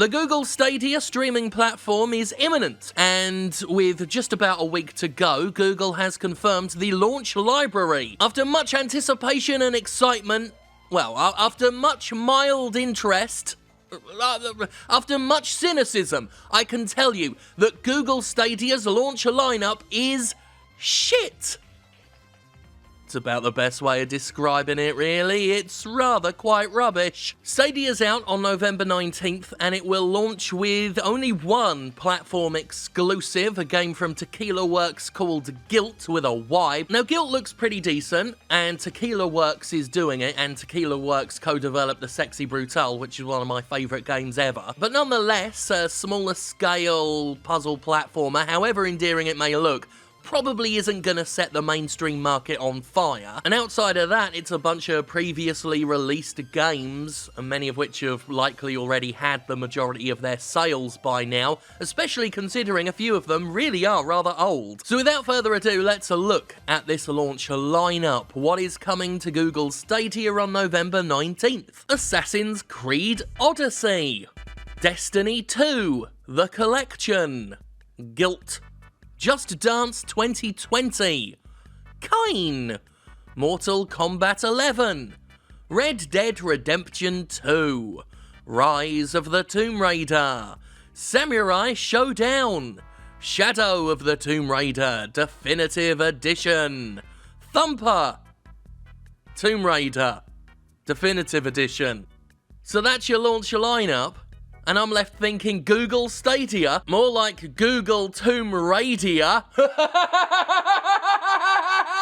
The Google Stadia streaming platform is imminent, and with just about a week to go, Google has confirmed the launch library. After much anticipation and excitement, well, after much mild interest, after much cynicism, I can tell you that Google Stadia's launch lineup is shit. It's about the best way of describing it, really. It's rather quite rubbish. Stadia's out on November 19th, and it will launch with only one platform exclusive, a game from Tequila Works called Guilt with a Y. Now, Guilt looks pretty decent, and Tequila Works is doing it, and Tequila Works co-developed the Sexy Brutale, which is one of my favourite games ever. But nonetheless, a smaller scale puzzle platformer, however endearing it may look, probably isn't gonna set the mainstream market on fire. And outside of that, it's a bunch of previously released games, and many of which have likely already had the majority of their sales by now, especially considering a few of them really are rather old. So without further ado, let's look at this launch lineup. What is coming to Google Stadia on November 19th? Assassin's Creed Odyssey, Destiny 2, The Collection, Guilt, Just Dance 2020, Kine, Mortal Kombat 11, Red Dead Redemption 2, Rise of the Tomb Raider, Samurai Showdown, Shadow of the Tomb Raider Definitive Edition, Thumper, Tomb Raider Definitive Edition. So that's your launch lineup. And I'm left thinking Google Stadia, more like Google Tomb Raider.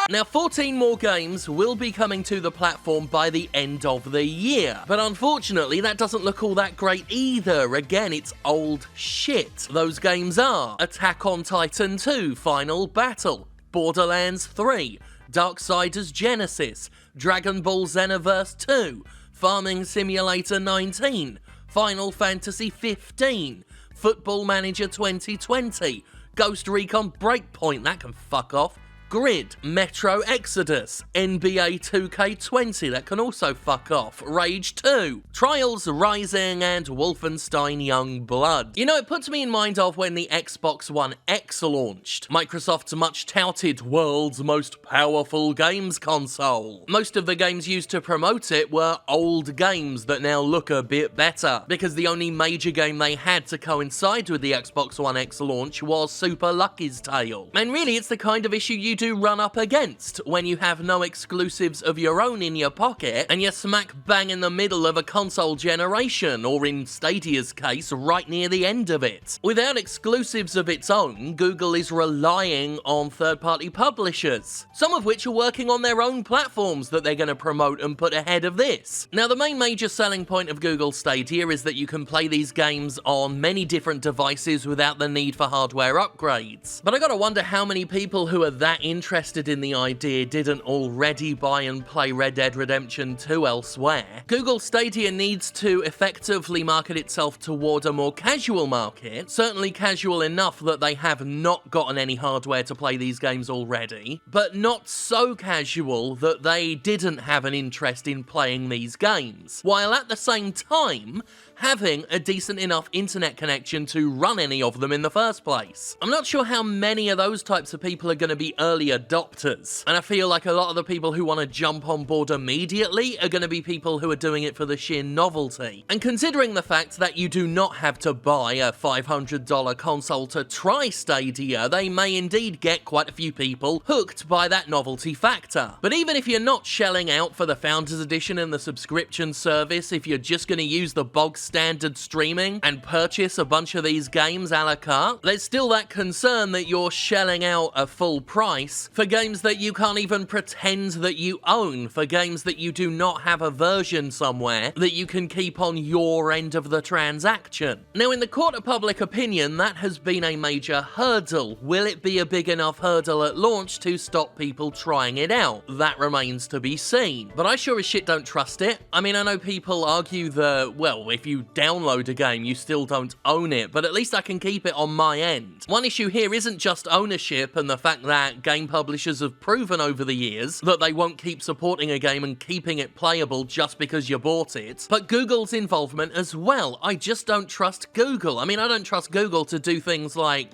Now, 14 more games will be coming to the platform by the end of the year. But unfortunately, that doesn't look all that great either. Again, it's old shit. Those games are Attack on Titan 2 Final Battle, Borderlands 3, Darksiders Genesis, Dragon Ball Xenoverse 2, Farming Simulator 19, Final Fantasy 15, Football Manager 2020, Ghost Recon Breakpoint, that can fuck off, Grid, Metro Exodus, NBA 2K20, that can also fuck off, Rage 2, Trials Rising, and Wolfenstein Young Blood. You know, it puts me in mind of when the Xbox One X launched, Microsoft's much touted world's most powerful games console. Most of the games used to promote it were old games that now look a bit better, because the only major game they had to coincide with the Xbox One X launch was Super Lucky's Tale. And really, it's the kind of issue you do run up against when you have no exclusives of your own in your pocket and you're smack bang in the middle of a console generation, or in Stadia's case, right near the end of it. Without exclusives of its own, Google is relying on third-party publishers, some of which are working on their own platforms that they're going to promote and put ahead of this. Now, the main major selling point of Google Stadia is that you can play these games on many different devices without the need for hardware upgrades. But I gotta wonder how many people who are that interested in the idea didn't already buy and play Red Dead Redemption 2 elsewhere. Google Stadia needs to effectively market itself toward a more casual market, certainly casual enough that they have not gotten any hardware to play these games already, but not so casual that they didn't have an interest in playing these games, while at the same time having a decent enough internet connection to run any of them in the first place. I'm not sure how many of those types of people are going to be early adopters, and I feel like a lot of the people who want to jump on board immediately are going to be people who are doing it for the sheer novelty. And considering the fact that you do not have to buy a $500 console to try Stadia, they may indeed get quite a few people hooked by that novelty factor. But even if you're not shelling out for the Founders Edition and the subscription service, if you're just going to use the bog standard streaming and purchase a bunch of these games a la carte, there's still that concern that you're shelling out a full price for games that you can't even pretend that you own, for games that you do not have a version somewhere that you can keep on your end of the transaction. Now, in the court of public opinion, that has been a major hurdle. Will it be a big enough hurdle at launch to stop people trying it out? That remains to be seen. But I sure as shit don't trust it. I mean, I know people argue that, well, if you you download a game, you still don't own it, but at least I can keep it on my end. One issue here isn't just ownership and the fact that game publishers have proven over the years that they won't keep supporting a game and keeping it playable just because you bought it, but Google's involvement as well. I just don't trust Google. I mean, I don't trust Google to do things like,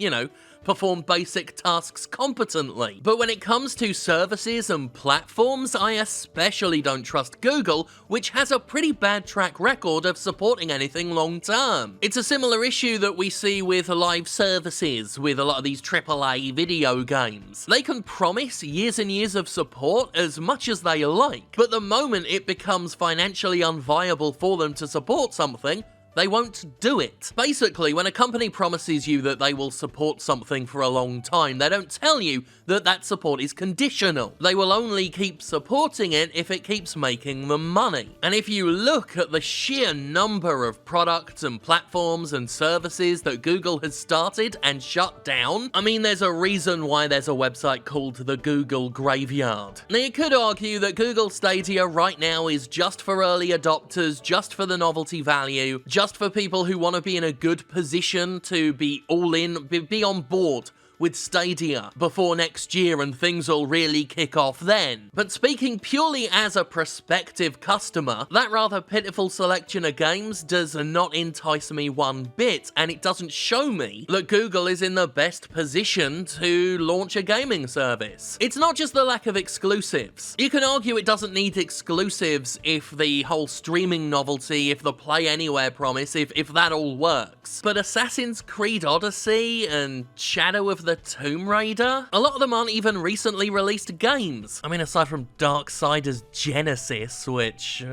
perform basic tasks competently. But when it comes to services and platforms, I especially don't trust Google, which has a pretty bad track record of supporting anything long term. It's a similar issue that we see with live services with a lot of these AAA video games. They can promise years and years of support as much as they like, but the moment it becomes financially unviable for them to support something, they won't do it. Basically, when a company promises you that they will support something for a long time, they don't tell you that that support is conditional. They will only keep supporting it if it keeps making them money. And if you look at the sheer number of products and platforms and services that Google has started and shut down, I mean, there's a reason why there's a website called the Google Graveyard. Now, you could argue that Google Stadia right now is just for early adopters, just for the novelty value, just for people who want to be in a good position to be all in, be on board with Stadia before next year and things will really kick off then. But speaking purely as a prospective customer, that rather pitiful selection of games does not entice me one bit, and it doesn't show me that Google is in the best position to launch a gaming service. It's not just the lack of exclusives. You can argue it doesn't need exclusives if the whole streaming novelty, if the Play Anywhere promise, if that all works. But Assassin's Creed Odyssey and Shadow of the Tomb Raider? A lot of them aren't even recently released games. I mean, aside from Darksiders Genesis, which...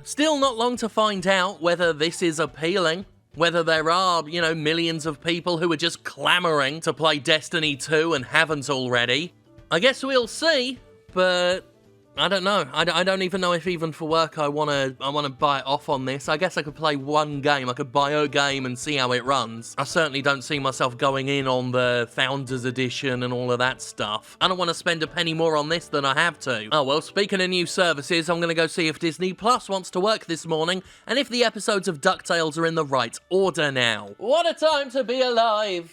Still not long to find out whether this is appealing. Whether there are, millions of people who are just clamoring to play Destiny 2 and haven't already. I guess we'll see, but... I don't know. I don't even know if even for work I wanna bite off on this. I guess I could play one game. I could buy a game and see how it runs. I certainly don't see myself going in on the Founders Edition and all of that stuff. I don't want to spend a penny more on this than I have to. Oh well, speaking of new services, I'm gonna go see if Disney Plus wants to work this morning, and if the episodes of DuckTales are in the right order now. What a time to be alive!